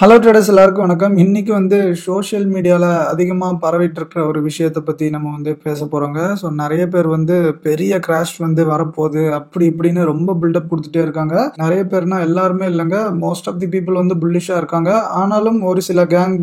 Hello traders எல்லாருக்கும் வணக்கம். இன்னைக்கு சோஷியல் மீடியாவில் அதிகமாக பரவிட்டு இருக்கிற ஒரு விஷயத்தை பற்றி நம்ம பேச போகிறோங்க. ஸோ நிறைய பேர் பெரிய கிராஷ் வரப்போகுது அப்படி இப்படின்னு ரொம்ப பில்டப் கொடுத்துட்டே இருக்காங்க. நிறைய பேர்னா எல்லாருமே இல்லைங்க, மோஸ்ட் ஆஃப் தி பீப்புள் புல்லிஷாக இருக்காங்க. ஆனாலும் ஒரு சில கேங்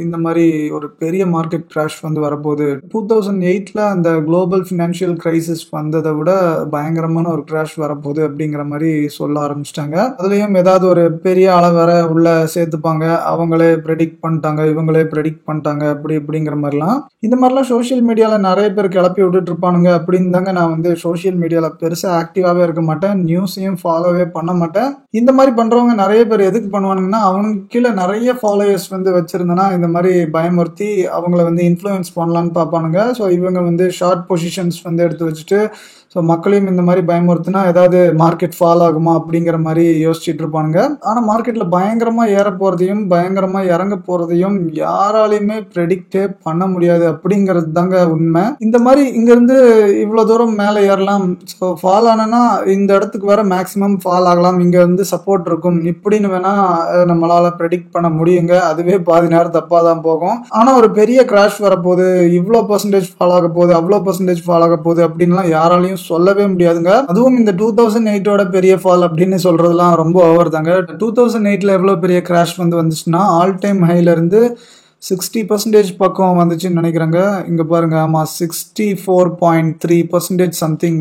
இந்த மாதிரி ஒரு பெரிய மார்க்கெட் கிராஷ் வரப்போகுது. 2008 அந்த குளோபல் ஃபினான்ஷியல் கிரைசிஸ் வந்ததை விட பயங்கரமான ஒரு கிராஷ் வரப்போகுது அப்படிங்கிற மாதிரி சொல்ல ஆரம்பிச்சிட்டாங்க. அதுலேயும் ஏதாவது ஒரு பெரிய அளவரை உள்ள சேர்த்து அவங்களே ப்ரெடிக்ட் பண்ணிட்டாங்க, இவங்களே ப்ரெடிக்ட் பண்ணிட்டாங்க அப்படி இப்படிங்கிற மாதிரிலாம் இந்த மாதிரிலாம் சோஷியல் மீடியாவில் நிறைய பேர் கிளப்பி விட்டுட்டு இருப்பானுங்க. அப்படின்னு தாங்க நான் சோஷியல் மீடியாவில் பெருசாக ஆக்டிவாகவே இருக்க மாட்டேன், நியூஸையும் ஃபாலோவே பண்ண மாட்டேன். இந்த மாதிரி பண்ணுறவங்க நிறைய பேர் எதுக்கு பண்ணுவானுங்கன்னா, அவனுக்கு கீழே நிறைய ஃபாலோயர்ஸ் வச்சிருந்தனா இந்த மாதிரி பயமுறுத்தி அவங்கள இன்ஃப்ளூயன்ஸ் பண்ணலான்னு பார்ப்பானுங்க. ஸோ இவங்க ஷார்ட் பொசிஷன்ஸ் எடுத்து வச்சுட்டு ஸோ மக்களையும் இந்த மாதிரி பயமுறுத்தினா ஏதாவது மார்க்கெட் ஃபால் ஆகுமா அப்படிங்கிற மாதிரி யோசிச்சுட்டு இருப்பானுங்க. ஆனால் மார்க்கெட்டில் பயங்கரமாக ஏற போகிறதையும் பயங்கரமாக இறங்க போகிறதையும் யாராலையுமே ப்ரெடிக்டே பண்ண முடியாது அப்படிங்கிறது தாங்க உண்மை. இந்த மாதிரி இங்கேருந்து இவ்வளோ தூரம் மேலே ஏறலாம், ஸோ ஃபால் ஆனா இந்த இடத்துக்கு வர மேக்ஸிமம் ஃபால் ஆகலாம், இங்கே சப்போர்ட் இருக்கும் இப்படின்னு வேணால் நம்மளால் ப்ரெடிக்ட் பண்ண முடியுங்க. அதுவே பாதி நேரம் தப்பாக தான் போகும். ஆனால் ஒரு பெரிய கிராஷ் வரப்போகுது, இவ்வளோ பர்சன்டேஜ் ஃபால் ஆக போகுது, அவ்வளோ பர்சன்டேஜ் ஃபால் ஆக போகுது அப்படின்லாம் யாராலையும் சொல்லவே முடியாதுங்க. அதுவும் இந்த 2008 பெரிய ஃபால் அப்படின்னு சொல்றதுலாம் ரொம்ப ஓவர் தாங்க. 2008 எவ்வளவு பெரிய கிராஷ் வந்துச்சுன்னா ஆல் டைம் ஹைல இருந்து 60% பக்கம் வந்துச்சுன்னு நினைக்கிறேங்க. இங்க பாருங்க, ஆமா 64.3% சம்திங்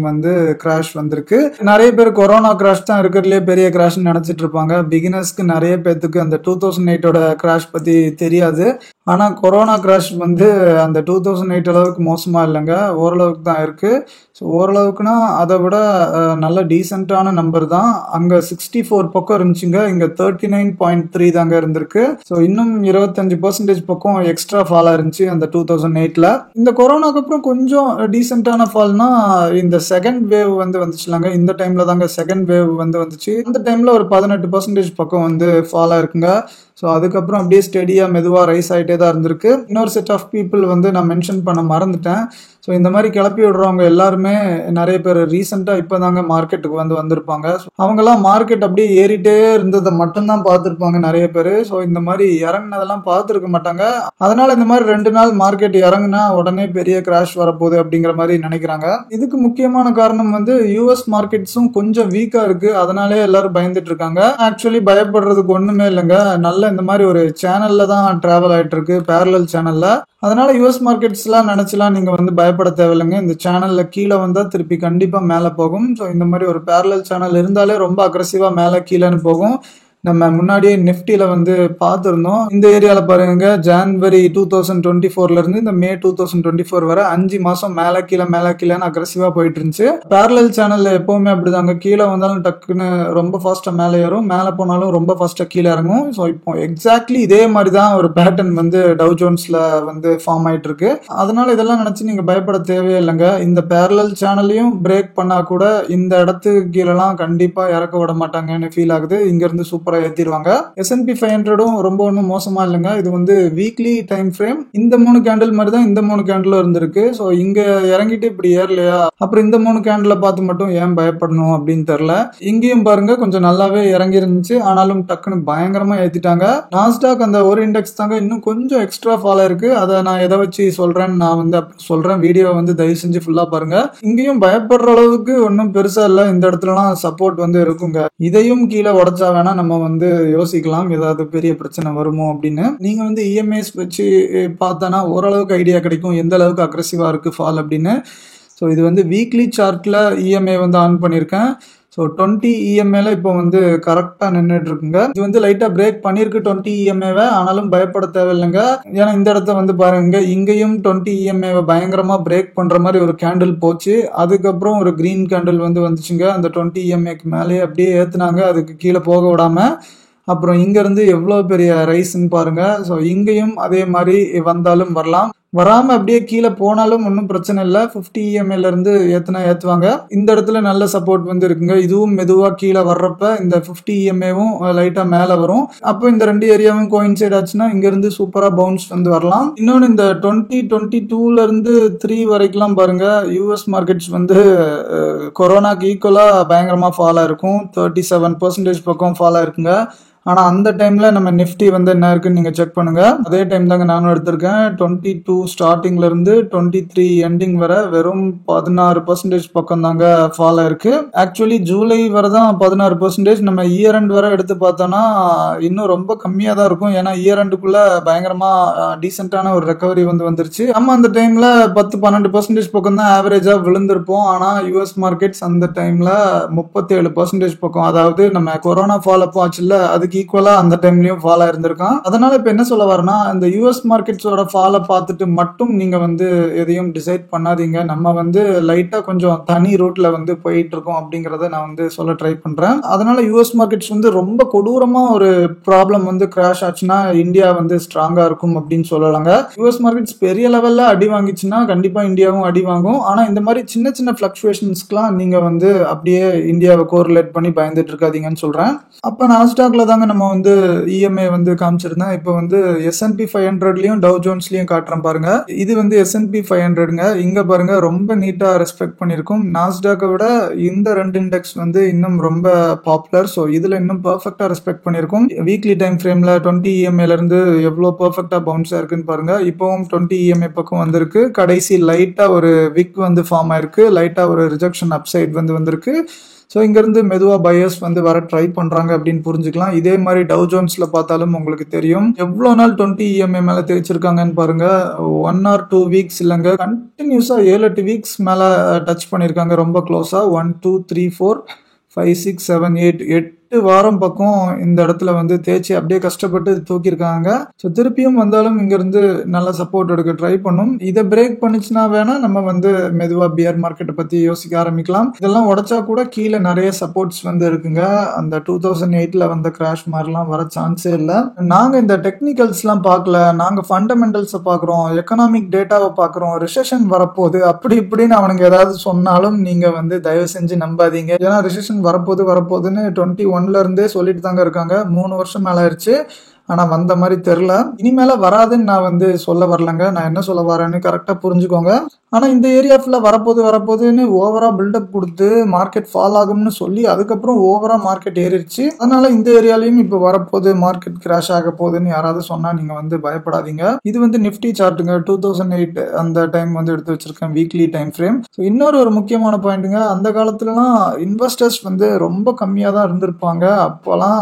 கிராஷ் வந்திருக்கு. நிறைய பேர் கொரோனா கிராஷ் தான் இருக்கிறதுலே பெரிய கிராஷ் நினைச்சிட்டு இருப்பாங்க. பிகினர்ஸ்க்கு நிறைய பேத்துக்கு அந்த 2008 கிராஷ் பத்தி தெரியாது. ஆனா கொரோனா கிராஷ் அந்த 2008 அளவுக்கு மோசமா இல்லைங்க, ஓரளவுக்கு தான் இருக்கு. ஸோ ஓரளவுக்குன்னா அதை விட நல்ல டீசென்டான நம்பர் தான். அங்க 64 பக்கம் இருந்துச்சுங்க, இங்க 39.3 தாங்க இருந்திருக்கு. ஸோ இன்னும் 25% பக்கம் எக்ஸ்ட்ரா ஃபாலா இருந்துச்சு அந்த 2008. இந்த கொரோனாக்கு அப்புறம் கொஞ்சம் டீசென்டான ஃபால்னா இந்த செகண்ட் வேவ் வந்துச்சுலாங்க. இந்த டைம்ல தாங்க செகண்ட் வேவ் வந்துச்சு. அந்த டைம்ல ஒரு 18% பக்கம் ஃபாலா இருக்குங்க. ஸோ அதுக்கப்புறம் அப்படியே ஸ்டெடியாக மெதுவாக ரைஸ் ஆகிட்டே தான் இருந்திருக்கு. இன்னொரு செட் ஆஃப் பீப்புள் நான் மென்ஷன் பண்ண மறந்துட்டேன். ஸோ இந்த மாதிரி கிளப்பி விடுறவங்க எல்லாருமே நிறைய பேர் ரீசெண்டாக இப்போ தாங்க மார்க்கெட்டுக்கு வந்திருப்பாங்க. அவங்கெல்லாம் மார்க்கெட் அப்படியே ஏறிட்டே இருந்ததை மட்டும்தான் பார்த்துருப்பாங்க நிறைய பேர். ஸோ இந்த மாதிரி இறங்குனதெல்லாம் பார்த்துருக்க மாட்டாங்க. அதனால இந்த மாதிரி 2 நாள் மார்க்கெட் இறங்குனா உடனே பெரிய கிராஷ் வரப்போகுது அப்படிங்கிற மாதிரி நினைக்கிறாங்க. இதுக்கு முக்கியமான காரணம் யூஎஸ் மார்க்கெட்ஸும் கொஞ்சம் வீக்கா இருக்கு, அதனாலே எல்லாரும் பயந்துட்டு இருக்காங்க. ஆக்சுவலி பயப்படுறதுக்கு ஒண்ணுமே இல்லைங்க, நல்ல இந்த மாதிரி ஒரு சேனல்ல தான் டிராவல் ஆயிட்டு இருக்கு, பேரலல் சேனல்ல. அதனால யூஎஸ் மார்க்கெட்ஸ் எல்லாம் நினைச்சலாம் நீங்க பயப்பட தேவையில்லைங்க. இந்த சேனல்ல கீழே வந்தா திருப்பி கண்டிப்பா மேல போகும். ஸோ இந்த மாதிரி ஒரு பேரலல் சேனல் இருந்தாலே ரொம்ப அக்ரெசிவா மேல கீழேன்னு போகும். நம்ம முன்னாடியே நிஃப்டியில பார்த்துருந்தோம். இந்த ஏரியால பாருங்க, ஜான்வரி 2024 இருந்து இந்த மே 2024 வரை 5 மாசம் மேல கீழேன்னு அக்ரெசிவா போயிட்டு இருந்துச்சு. பேரலல் சேனல்ல எப்பவுமே அப்படிதாங்க, கீழே வந்தாலும் டக்குன்னு ரொம்ப ஃபாஸ்டா மேல ஏறும், மேல போனாலும் ரொம்ப ஃபாஸ்டா கீழே இறங்கும். ஸோ இப்போ எக்ஸாக்ட்லி இதே மாதிரி தான் ஒரு பேட்டர்ன் டவ் ஜோன்ஸ்ல ஃபார்ம் ஆயிட்டு இருக்கு. அதனால இதெல்லாம் நினைச்சு நீங்க பயப்பட தேவையே இல்லைங்க. இந்த பேரலல் சேனலையும் பிரேக் பண்ணா கூட இந்த இடத்துக்கு கீழெல்லாம் கண்டிப்பா இறக்க விட மாட்டாங்கன்னு ஃபீல் ஆகுது. இங்க இருந்து சூப்பரா ஏத்திடுவாங்க. S&P 500 ரொம்ப ஒன்றும் மோசமா இல்லைங்க. இது வீக்லி டைம் ஃப்ரேம். இந்த 3 கேண்டில் மாதிரி தான் இந்த 3 கேண்டிலும் இருந்திருக்கு. ஸோ இங்க இறங்கிட்டு இப்படி ஏறலையா, அப்புறம் இந்த 3 கேண்டில பார்த்து மட்டும் ஏன் பயப்படணும் அப்படின்னு தெரியல. இங்கேயும் பாருங்க கொஞ்சம் நல்லாவே இறங்கி இருந்துச்சு, ஆனாலும் டக்குன்னு பயங்கரமா ஏத்திட்டாங்க. நாஸ்டாக் அந்த ஒரு இண்டெக்ஸ் தாங்க இன்னும் கொஞ்சம் எக்ஸ்ட்ரா ஃபாலோ இருக்கு. அதை நான் எதை வச்சு சொல்றேன்னு நான் சொல்றேன். வீடியோ தயவு செஞ்சு ஃபுல்லா பாருங்க. இங்கேயும் பயப்படுற அளவுக்கு ஒன்றும் பெருசா இல்லை, இந்த இடத்துலலாம் சப்போர்ட் இருக்குங்க. இதையும் கீழே உடைச்சா வேணா நம்ம யோசிக்கலாம் ஏதாவது பெரிய பிரச்சனை வருமோ அப்படின்னு. நீங்க இஎம்ஐஸ் வச்சு பார்த்தானா ஓரளவுக்கு ஐடியா கிடைக்கும் எந்த அளவுக்கு அக்ரெசிவா இருக்கு ஃபால் அப்படின்னு. ஸோ இது வீக்லி சார்ட்ல இஎம்ஐ ஆன் பண்ணியிருக்கேன். ஸோ 20 இஎம்ஐல இப்போ கரெக்டாக நின்றுட்டு இருக்குங்க. இது லைட்டாக பிரேக் பண்ணியிருக்கு 20 இஎம்ஐவை, ஆனாலும் பயப்பட தேவையில்லைங்க. ஏன்னா இந்த இடத்த பாருங்க, இங்கேயும் 20 இஎம்ஐவை பயங்கரமாக பிரேக் பண்ணுற மாதிரி ஒரு கேண்டில் போச்சு. அதுக்கப்புறம் ஒரு கிரீன் கேண்டில் வந்துச்சுங்க. அந்த 20 இஎம்ஐக்கு மேலேயே அப்படியே ஏற்றுனாங்க, அதுக்கு கீழே போக விடாம. அப்புறம் இங்கேருந்து எவ்வளோ பெரிய ரைஸ்ன்னு பாருங்க. ஸோ இங்கேயும் அதே மாதிரி வந்தாலும் வரலாம், வராம அப்படியே கீழே போனாலும் ஒன்றும் பிரச்சனை இல்லை. 50 இஎம்ஐல இருந்து ஏற்றுவாங்க. இந்த இடத்துல நல்ல சப்போர்ட் இருக்குங்க. இதுவும் மெதுவாக கீழே வர்றப்ப இந்த 50 இஎம்ஐவும் லைட்டா மேலே வரும். அப்போ இந்த 2 ஏரியாவும் கோயின்சைட் ஆச்சுன்னா இங்க இருந்து சூப்பரா பவுன்ஸ் வரலாம். இன்னொன்று இந்த 2022 இருந்து 3 வரைக்கும் பாருங்க, யூஎஸ் மார்க்கெட்ஸ் கொரோனாக்கு ஈக்குவலா பயங்கரமா ஃபாலா இருக்கும். 37% பக்கம் ஃபாலா இருக்குங்க. ஆனா அந்த டைம்ல நம்ம நிஃப்டி வந்து என்ன இருக்குன்னு நீங்க செக் பண்ணுங்க. அதே டைம் தாங்க நானும் எடுத்திருக்கேன். 22 ஸ்டார்டிங்ல இருந்து 23 எண்டிங் வரை வெறும் 16% பக்கம் தாங்க ஃபால் ஆயிருக்கு. ஆக்சுவலி ஜூலை வரை தான் 16%. நம்ம இயர் எண்ட் வரை எடுத்து பார்த்தோம்னா இன்னும் ரொம்ப கம்மியா தான் இருக்கும். ஏன்னா இயர் எண்டுக்குள்ள பயங்கரமா டீசென்டான ஒரு ரெக்கவரி வந்துருச்சு. நம்ம அந்த டைம்ல 10-12% பக்கம் தான் ஆவரேஜா விழுந்திருப்போம். ஆனா யூஎஸ் மார்க்கெட்ஸ் அந்த டைம்ல 37% பக்கம், அதாவது நம்ம கொரோனா ஃபால் அப்போ ஆச்சுல்ல அதுக்கு ஈக்குவலா அந்த டைம்லயும் ஃபால் ஆயிருந்திருக்கான். அதனால இப்ப என்ன சொல்ல வரேன்னா, இந்த யூஎஸ் மார்க்கெட்ஸோட ஃபாலை பார்த்துட்டு மட்டும் நீங்க வந்து எதையும் டிசைட் பண்ணாதீங்க. நம்ம வந்து லைட்டா கொஞ்சம் தனி ரூட்ல வந்து போயிட்டு இருக்கோம் அப்படிங்கறத நான் வந்து சொல்ல ட்ரை பண்றேன். அதனால யூஎஸ் மார்க்கெட்ஸ் வந்து ரொம்ப கொடூரமா ஒரு ப்ராப்ளம் வந்து கிராஷ் ஆச்சுன்னா இந்தியா வந்து ஸ்ட்ராங்கா இருக்கும் அப்படின்னு சொல்லலாங்க. யூஎஸ் மார்க்கெட்ஸ் பெரிய லெவல்ல அடி வாங்கிச்சுன்னா கண்டிப்பா இந்தியாவும் அடி வாங்கும். ஆனா இந்த மாதிரி சின்ன சின்ன பிளக்சுவேஷன்ஸ்க்குலாம் நீங்க வந்து அப்படியே இந்தியாவை கோரிலேட் பண்ணி பயந்துட்டு இருக்காதீங்கன்னு சொல்றேன். அப்ப நாஸ்டாக்ல தாங்க நம்ம வந்து இஎம்ஐ வந்து காமிச்சிருந்தேன். இப்போ வந்து S&P 500லயும் டவ் ஜோன்ஸ்லயும் காட்டுறேன் பாருங்க. இது வந்து S&P 500ங்க. இங்க பாருங்க ரொம்ப நீட்டா ரெஸ்பெக்ட் பண்ணிருக்கும். நாஸ்டாக்கை விட இந்த ரெண்டு இண்டெக்ஸ் வந்து இன்னும் ரொம்ப பாப்புலர். ஸோ இதுல இன்னும் பர்ஃபெக்டா ரெஸ்பெக்ட் பண்ணிருக்கும். வீக்லி டைம் ஃப்ரேம்ல 20 இஎம்ஐல இருந்து எவ்வளவு பர்ஃபெக்டா பவுன்ஸ் ஆயிருக்குன்னு பாருங்க. இப்பவும் 20 இஎம்ஐ பக்கம் வந்திருக்கு. கடைசி லைட்டா ஒரு விக் வந்து ஃபார்ம் ஆயிருக்கு. லைட்டா ஒரு ரிஜெக்ஷன் அப்சைட் வந்திருக்கு. ஸோ இங்கேருந்து மெதுவாக பையர்ஸ் வந்து வர ட்ரை பண்ணுறாங்க அப்படின்னு புரிஞ்சுக்கலாம். இதே மாதிரி டவ் ஜோன்ஸில் பார்த்தாலும் உங்களுக்கு தெரியும் எவ்வளோ நாள் 20 இஎம்ஐ மேலே தேய்ச்சிருக்காங்கன்னு பாருங்க. 1 or 2 வீக்ஸ் இல்லைங்க, கண்டினியூஸாக 7-8 வீக்ஸ் மேலே டச் பண்ணியிருக்காங்க ரொம்ப க்ளோஸாக. 1 2 3 4 5 6 7 8 வாரம் பக்கம் இந்த இடத்துல வந்து தேய்ச்சி அப்படியே கஷ்டப்பட்டு தூக்கியிருக்காங்க. ஸோ திருப்பியும் வந்தாலும் இங்கிருந்து நல்ல சப்போர்ட் எடுக்க ட்ரை பண்ணும். இதை பிரேக் பண்ணிச்சுன்னா வேணா நம்ம வந்து மெதுவாக பியர் மார்க்கெட்டை பத்தி யோசிக்க ஆரம்பிக்கலாம். இதெல்லாம் உடைச்சா கூட கீழே நிறைய சப்போர்ட்ஸ் வந்து இருக்குங்க. அந்த 2008ல வந்த கிராஷ் மாதிரிலாம் வர சான்ஸே இல்லை. நாங்க இந்த டெக்னிக்கல்ஸ்லாம் பார்க்கல, நாங்க ஃபண்டமெண்டல்ஸை பார்க்குறோம், எக்கனாமிக் டேட்டாவை பார்க்குறோம், ரிசெஷன் வரப்போகுது அப்படி இப்படின்னு அவனுங்க ஏதாவது சொன்னாலும் நீங்க வந்து தயவு செஞ்சு நம்பாதீங்க. ஏன்னா ரிசெஷன் வரப்போகுதுன்னு 21ல இருந்தே சொல்லிட்டு தாங்க இருக்காங்க. 3 வருஷம் மேல ஆயிடுச்சு. ஆனா வந்த மாதிரி தெரியல. இனிமேல வராதுன்னு நான் வந்து சொல்ல வரலங்க. நான் என்ன சொல்ல வரேன்னு கரெக்டா புரிஞ்சுக்கோங்க. ஆனா இந்த ஏரியா ஃபுல்லா வரப்போகுதுன்னு ஓவரா பில்டப் கொடுத்து மார்க்கெட் ஃபால் ஆகும்னு சொல்லி அதுக்கப்புறம் ஓவரா மார்க்கெட் ஏறிடுச்சு. அதனால இந்த ஏரியாலையும் இப்ப வரப்போகுது மார்க்கெட் கிராஷ் ஆக போகுதுன்னு யாராவது சொன்னா நீங்க வந்து பயப்படாதீங்க. இது வந்து நிஃப்டி சார்ட்டுங்க. 2008 அந்த டைம் வந்து எடுத்து வச்சிருக்கேன் வீக்லி டைம் ஃப்ரேம். இன்னொரு முக்கியமான பாயிண்ட்டுங்க, அந்த காலத்துலலாம் இன்வெஸ்டர்ஸ் வந்து ரொம்ப கம்மியா தான் இருந்திருப்பாங்க. அப்பெல்லாம்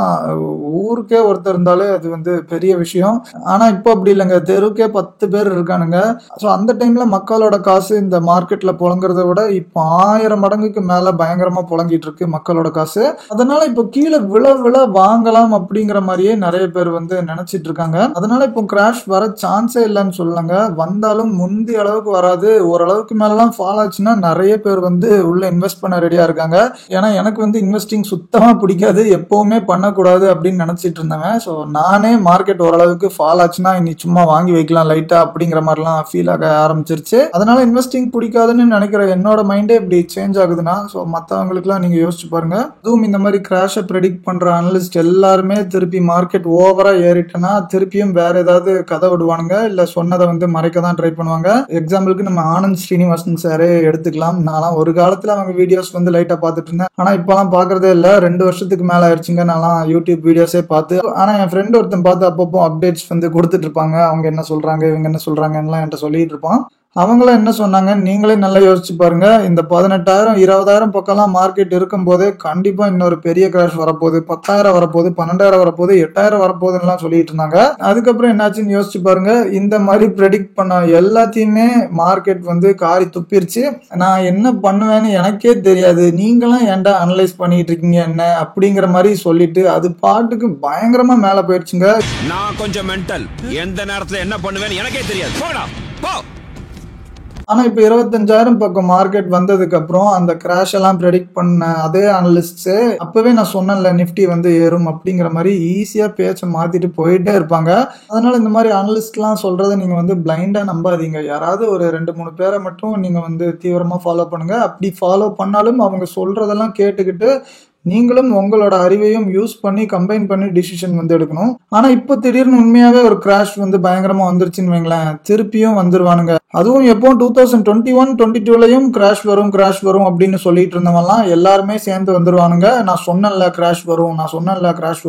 ஊருக்கே ஒருத்தர் இருந்தாலே அது வந்து பெரிய விஷயம். ஆனா இப்போ அப்படி இல்லைங்க, தெருவுக்கே 10 பேர் இருக்கானுங்க. ஸோ அந்த டைம்ல மக்களோட காசு இந்த மார்க்கெட்ல புழங்குறத விட இப்போ 1000 மடங்குக்கு மேல பயங்கரமா புழங்கிட்டு இருக்கு மக்களோட காசு. அதனால இப்போ கீழே விழ வாங்கலாம் அப்படிங்கிற மாதிரியே நிறைய பேர் வந்து நினைச்சிட்டு இருக்காங்க. அதனால இப்போ கிராஷ் வர சான்ஸே இல்லைன்னு சொல்லுங்க. வந்தாலும் முந்தைய அளவுக்கு வராது. ஓரளவுக்கு மேலாம் ஃபால் ஆச்சுன்னா நிறைய பேர் வந்து உள்ள இன்வெஸ்ட் பண்ண ரெடியா இருக்காங்க. ஏன்னா எனக்கு வந்து இன்வெஸ்டிங் சுத்தமா பிடிக்காது, எப்பவுமே பண்ணக்கூடாது அப்படின்னு நினைச்சிட்டு இருந்தேன். ஸோ நானே மார்க்கெட் ஓரளவுக்கு ஃபால் ஆச்சுன்னா இனி சும்மா வாங்கி வைக்கலாம் லைட்டா அப்படிங்கிற மாதிரிலாம் ஃபீல் ஆக ஆரம்பிச்சிருச்சு. அதனால இன்வெஸ்டிங் பிடிக்காதுன்னு நினைக்கிற என்னோட மைண்டே இப்படி சேஞ்ச் ஆகுதுன்னா ஸோ மற்றவங்களுக்குலாம் நீங்க யோசிச்சு பாருங்க. அதுவும் இந்த மாதிரி கிராஷை ப்ரெடிக்ட் பண்ற அனலிஸ்ட் எல்லாருமே திருப்பி மார்க்கெட் ஓவரா ஏறிட்டனா திருப்பியும் வேற ஏதாவது கதை விடுவானுங்க, இல்ல சொன்னதை வந்து மறைக்க தான் ட்ரை பண்ணுவாங்க. எக்ஸாம்பிளுக்கு நம்ம ஆனந்த் ஸ்ரீனிவாசன் சாரே எடுத்துக்கலாம். நான் ஒரு காலத்துல அவங்க வீடியோஸ் வந்து லைட்டா பார்த்துட்டு இருந்தேன். ஆனா இப்பெல்லாம் பாக்குறதே இல்ல. 2 வருஷத்துக்கு மேல ஆயிடுச்சுங்க நான் யூடியூப் வீடியோஸே பார்த்து. ஆனா என் ஃப்ரெண்ட் ஒருத்தன் பார்த்து அப்பப்போ அப்டேட்ஸ் வந்து கொடுத்துட்டு இருப்பாங்க. அவங்க என்ன சொல்றாங்க இவங்க என்ன சொல்றாங்கன்னு என்கிட்ட சொல்லிட்டு இருப்பான். அவங்களும் என்ன சொன்னாங்க நீங்களே நல்லா யோசிச்சு பாருங்க. இந்த 18,000 20,000 பக்கம்லாம் மார்க்கெட் இருக்கும் போதே கண்டிப்பா இன்னொரு பெரிய கிராஷ் வரப்போகுது, 10,000 வரப்போகுது, 12,000 வரப்போகுது, 8,000 வரப்போகுதுன்னு சொல்லிட்டு இருந்தாங்க. அதுக்கப்புறம் என்னாச்சுன்னு யோசிச்சு பாருங்க. இந்த மாதிரி ப்ரெடிக்ட் பண்ண எல்லாத்தையுமே மார்க்கெட் வந்து காரி துப்பிருச்சு. நான் என்ன பண்ணுவேன்னு எனக்கே தெரியாது, நீங்களும் ஏன்டா அனலைஸ் பண்ணிட்டு இருக்கீங்க என்ன அப்படிங்கிற மாதிரி சொல்லிட்டு அது பாட்டுக்கு பயங்கரமா மேல போயிடுச்சுங்க. நான் கொஞ்சம் மென்டல், எந்த நேரத்துல என்ன பண்ணுவேன்னு எனக்கே தெரியாது. போடா போ. ஆனா இப்ப 25,000 பக்கம் மார்க்கெட் வந்ததுக்கு அப்புறம் அந்த கிராஷ் எல்லாம் ப்ரெடிக்ட் பண்ண அதே அனலிஸ்ட் அப்பவே நான் சொன்னேன்ல நிஃப்டி வந்து ஏறும் அப்படிங்கிற மாதிரி ஈஸியா பேச்ச மாத்திட்டு போயிட்டே இருப்பாங்க. அதனால இந்த மாதிரி அனலிஸ்ட் எல்லாம் சொல்றதை நீங்க வந்து பிளைண்டா நம்பாதீங்க. யாராவது ஒரு 2-3 பேரை மட்டும் நீங்க வந்து தீவிரமா ஃபாலோ பண்ணுங்க. அப்படி ஃபாலோ பண்ணாலும் அவங்க சொல்றதெல்லாம் கேட்டுக்கிட்டு நீங்களும் உங்களோட அறிவையும் யூஸ் பண்ணி கம்பைன் பண்ணி டிசிஷன் வந்து எடுக்கணும். ஆனா இப்போ திடீர்னு உண்மையாவே ஒரு கிராஷ் வந்து பயங்கரமா வந்துருச்சுன்னு வைங்களேன், திருப்பியும் வந்துருவானுங்க. அதுவும் எப்போ 2021-22லயும் கிராஷ் வரும் அப்படின்னு சொல்லிட்டு இருந்தவங்கலாம் எல்லாருமே சேர்ந்து வந்துருவானுங்க. நான் சொன்னேன்ல கிராஷ்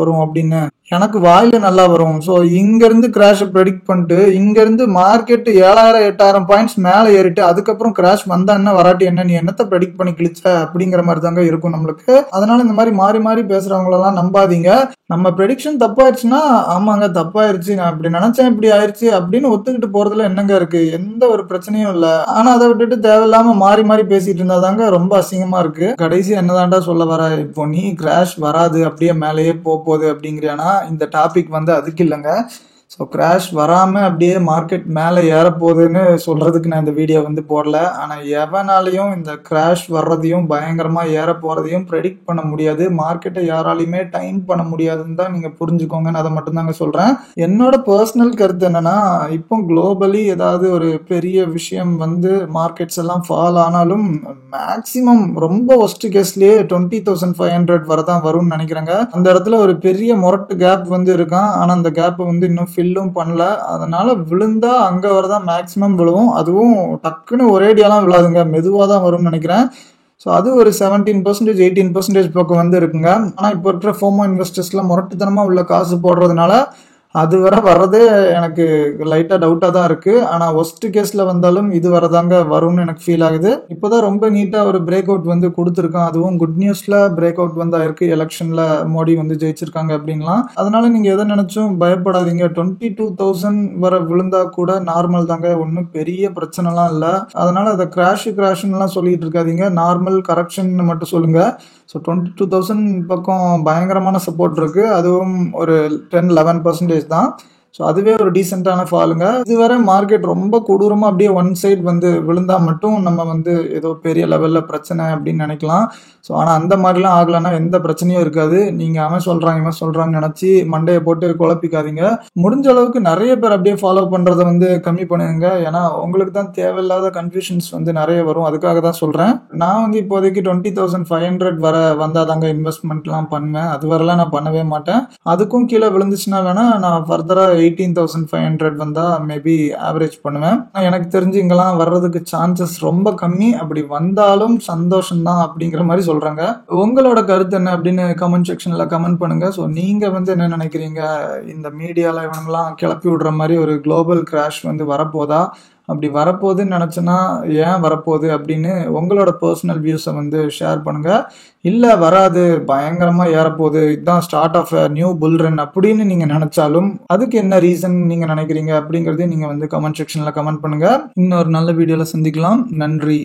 வரும் அப்படின்னு. எனக்கு வாயில நல்லா வரும். ஸோ இங்க இருந்து கிராஷ் ப்ரெடிக்ட் பண்ணிட்டு இங்க இருந்து மார்க்கெட் 7,000-8,000 பாயிண்ட்ஸ் மேல ஏறிட்டு அதுக்கப்புறம் கிராஷ் வந்தா என்ன வராட்டி என்ன, நீ என்னத்தை ப்ரெடிக்ட் பண்ணி கிழிச்ச அப்படிங்கிற மாதிரி தாங்க இருக்கும் நம்மளுக்கு. அதனால இந்த மாதிரி மாறி மாறி பேசுறவங்களெல்லாம் நம்பாதீங்க. நம்ம ப்ரெடிக்ஷன் தப்பாயிருச்சுன்னா ஆமாங்க தப்பாயிருச்சு, நான் இப்படி நினைச்சேன் இப்படி ஆயிடுச்சு அப்படின்னு ஒத்துக்கிட்டு போறதுல என்னங்க இருக்கு, எந்த ஒரு பிரச்சனையும் இல்ல. ஆனா அதை விட்டுட்டு தேவையில்லாம மாறி மாறி பேசிட்டு இருந்தாதாங்க ரொம்ப அசிங்கமா இருக்கு. கடைசி என்னதான்டா சொல்ல வர, இப்போ நீ கிராஷ் வராது அப்படியே மேலேயே போகுது அப்படிங்கிறியானா இந்த டாபிக் வந்து அதுக்கு இல்லைங்க. ஸோ கிராஷ் வராமல் அப்படியே மார்க்கெட் மேலே ஏறப்போகுதுன்னு சொல்கிறதுக்கு நான் இந்த வீடியோ வந்து போடல. ஆனால் எவனாலையும் இந்த கிராஷ் வர்றதையும் பயங்கரமாக ஏற போகிறதையும் ப்ரெடிக்ட் பண்ண முடியாது. மார்க்கெட்டை யாராலையுமே டைம் பண்ண முடியாதுன்னு தான் நீங்கள் புரிஞ்சுக்கோங்கன்னு அதை மட்டும்தாங்க சொல்கிறேன். என்னோட பர்சனல் கருத்து என்னென்னா, இப்போ குளோபலி ஏதாவது ஒரு பெரிய விஷயம் வந்து மார்க்கெட்ஸ் எல்லாம் ஃபால் ஆனாலும் மேக்ஸிமம் ரொம்ப ஒஸ்ட் கேஸ்லேயே 20,500 வரதான் வரும்னு நினைக்கிறேங்க. அந்த இடத்துல ஒரு பெரிய முரட்டு கேப் வந்து இருக்கான். ஆனால் அந்த கேப்பை வந்து இன்னும் ஃபில்லும் பண்ணல. அதனால விழுந்தா அங்க வரதான் மேக்சிமம் விழுவும். அதுவும் டக்குன்னு ஒரேடியாலாம் விழாதுங்க, மெதுவாக தான் வரும்னு நினைக்கிறேன். ஸோ அது ஒரு 17% 18% பக்கம் வந்து இருக்குங்க. ஆனால் இப்போ இருக்கிற ஃபோமோ இன்வெஸ்டர்ஸ்லாம் முரட்டுத்தனமாக உள்ள காசு போடுறதுனால அது வர்றதே எனக்கு லைட்டாக டவுட்டாக தான் இருக்குது. ஆனால் ஒஸ்ட் கேஸில் வந்தாலும் இது வரதாங்க வரும்னு எனக்கு ஃபீல் ஆகுது. இப்போ தான் ரொம்ப நீட்டாக ஒரு பிரேக் அவுட் வந்து கொடுத்துருக்கான். அதுவும் குட் நியூஸில் பிரேக் அவுட் வந்து ஆயிருக்கு. எலெக்ஷனில் மோடி வந்து ஜெயிச்சிருக்காங்க அப்படின்லாம். அதனால நீங்கள் எதை நினச்சும் பயப்படாதீங்க. 22,000 வர விழுந்தா கூட நார்மல் தாங்க, ஒன்றும் பெரிய பிரச்சனைலாம் இல்லை. அதனால அதை கிராஷ்லாம் சொல்லிட்டு இருக்காதீங்க, நார்மல் கரெக்ஷன் மட்டும் சொல்லுங்க. ஸோ 22,000 பக்கம் பயங்கரமான சப்போர்ட் இருக்கு. அதுவும் ஒரு 10-11% தான். ஸோ அதுவே ஒரு டீசெண்டான ஃபாலுங்க. இதுவரை மார்க்கெட் ரொம்ப கொடூரமாக அப்படியே ஒன் சைட் வந்து விழுந்தா மட்டும் நம்ம வந்து ஏதோ பெரிய லெவலில் பிரச்சனை அப்படின்னு நினைக்கலாம். ஸோ ஆனால் அந்த மாதிரிலாம் ஆகலைன்னா எந்த பிரச்சனையும் இருக்காது. நீங்கள் அவன் சொல்கிறாங்கன்னு நினச்சி மண்டையை போட்டு குழப்பிக்காதீங்க. முடிஞ்ச அளவுக்கு நிறைய பேர் அப்படியே ஃபாலோ பண்ணுறதை வந்து கம்மி பண்ணுங்க. ஏன்னா உங்களுக்கு தான் தேவையில்லாத கன்ஃபியூஷன்ஸ் வந்து நிறைய வரும். அதுக்காக தான் சொல்கிறேன். நான் வந்து இப்போதைக்கு 20,500 வந்தால் தாங்க இன்வெஸ்ட்மெண்ட்லாம் பண்ணுவேன். அது வரலாம் நான் பண்ணவே மாட்டேன். அதுக்கும் கீழே விழுந்துச்சுன்னா வேணா நான் ஃபர்தராக 18,500 வந்தா மேபி ஆவரேஜ் பண்ணுவேன். எனக்கு தெரிஞ்சு இங்கெல்லாம் வர்றதுக்கு சான்சஸ் ரொம்ப கம்மி. அப்படி வந்தாலும் சந்தோஷம் தான் அப்படிங்கிற மாதிரி சொல்றாங்க. உங்களோட கருத்து என்ன அப்படின்னு கமெண்ட் செக்ஷன்ல கமெண்ட் பண்ணுங்க. ஸோ நீங்க வந்து என்ன நினைக்கிறீங்க, இந்த மீடியால இவங்கெல்லாம் கிளப்பி விடுற மாதிரி ஒரு குளோபல் கிராஷ் வந்து வரப்போதா, அப்படி வரப்போகுதுன்னு நினச்சேன்னா ஏன் வரப்போகுது அப்படின்னு உங்களோட பர்சனல் வியூஸை வந்து ஷேர் பண்ணுங்க. இல்லை வராது பயங்கரமாக ஏறப்போகுது, இதுதான் start of new bull run அப்படின்னு நீங்கள் நினச்சாலும் அதுக்கு என்ன ரீசன் நீங்கள் நினைக்கிறீங்க அப்படிங்கிறதையும் நீங்கள் வந்து கமெண்ட் செக்ஷனில் கமெண்ட் பண்ணுங்க. இன்னொரு நல்ல வீடியோவில் சந்திக்கலாம். நன்றி.